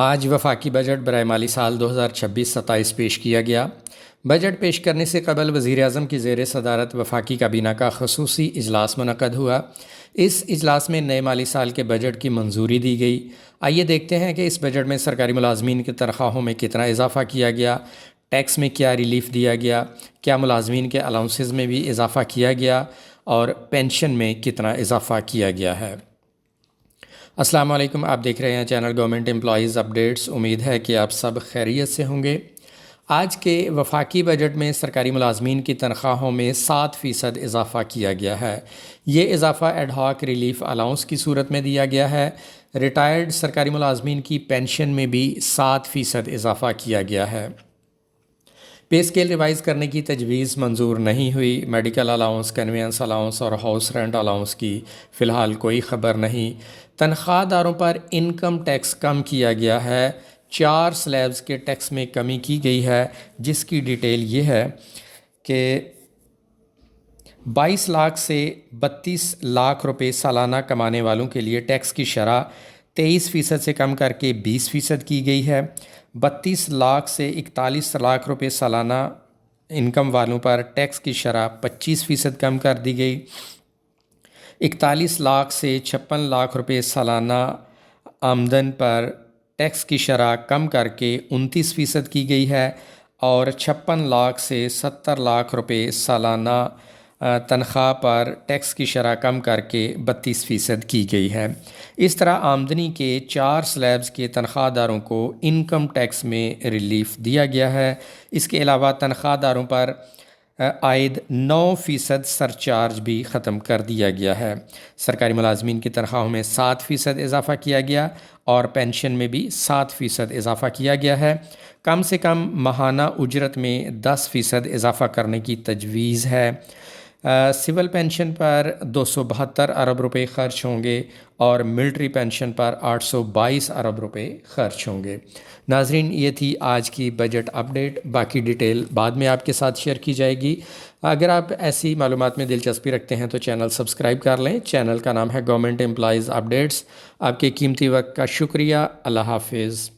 آج وفاقی بجٹ برائے مالی سال 2026-27 پیش کیا گیا۔ بجٹ پیش کرنے سے قبل وزیر اعظم کی زیر صدارت وفاقی کابینہ کا خصوصی اجلاس منعقد ہوا۔ اس اجلاس میں نئے مالی سال کے بجٹ کی منظوری دی گئی۔ آئیے دیکھتے ہیں کہ اس بجٹ میں سرکاری ملازمین کی تنخواہوں میں کتنا اضافہ کیا گیا، ٹیکس میں کیا ریلیف دیا گیا، کیا ملازمین کے الاؤنسز میں بھی اضافہ کیا گیا اور پینشن میں کتنا اضافہ کیا گیا ہے۔ السلام علیکم، آپ دیکھ رہے ہیں چینل گورنمنٹ امپلائیز اپڈیٹس۔ امید ہے کہ آپ سب خیریت سے ہوں گے۔ آج کے وفاقی بجٹ میں سرکاری ملازمین کی تنخواہوں میں 7% اضافہ کیا گیا ہے۔ یہ اضافہ ایڈ ہاک ریلیف الاؤنس کی صورت میں دیا گیا ہے۔ ریٹائرڈ سرکاری ملازمین کی پینشن میں بھی 7% اضافہ کیا گیا ہے۔ پے اسکیل ریوائز کرنے کی تجویز منظور نہیں ہوئی۔ میڈیکل الاؤنس، کنوینس الاؤنس اور ہاؤس رینٹ الاؤنس کی فی الحال کوئی خبر نہیں۔ تنخواہ داروں پر انکم ٹیکس کم کیا گیا ہے۔ 4 سلیبز کے ٹیکس میں کمی کی گئی ہے، جس کی ڈیٹیل یہ ہے کہ 22 لاکھ سے 32 لاکھ روپے سالانہ کمانے والوں کے لیے ٹیکس کی شرح 23% سے کم کر کے 20% کی گئی ہے۔ 32 لاکھ سے 41 لاکھ روپے سالانہ انکم والوں پر ٹیکس کی شرح 25% کم کر دی گئی۔ 41 لاکھ سے 56 لاکھ روپے سالانہ آمدن پر ٹیکس کی شرح کم کر کے 29% کی گئی ہے اور 56 لاکھ سے 70 لاکھ روپے سالانہ تنخواہ پر ٹیکس کی شرح کم کر کے 32% کی گئی ہے۔ اس طرح آمدنی کے 4 سلیبز کے تنخواہ داروں کو انکم ٹیکس میں ریلیف دیا گیا ہے۔ اس کے علاوہ تنخواہ داروں پر عائد 9% سرچارج بھی ختم کر دیا گیا ہے۔ سرکاری ملازمین کی تنخواہوں میں 7% اضافہ کیا گیا اور پینشن میں بھی 7% اضافہ کیا گیا ہے۔ کم سے کم ماہانہ اجرت میں 10% اضافہ کرنے کی تجویز ہے۔ سول پینشن پر 272 ارب روپے خرچ ہوں گے اور ملٹری پینشن پر 822 ارب روپے خرچ ہوں گے۔ ناظرین، یہ تھی آج کی بجٹ اپڈیٹ۔ باقی ڈیٹیل بعد میں آپ کے ساتھ شیئر کی جائے گی۔ اگر آپ ایسی معلومات میں دلچسپی رکھتے ہیں تو چینل سبسکرائب کر لیں۔ چینل کا نام ہے گورنمنٹ امپلائیز اپڈیٹس۔ آپ کے قیمتی وقت کا شکریہ۔ اللہ حافظ۔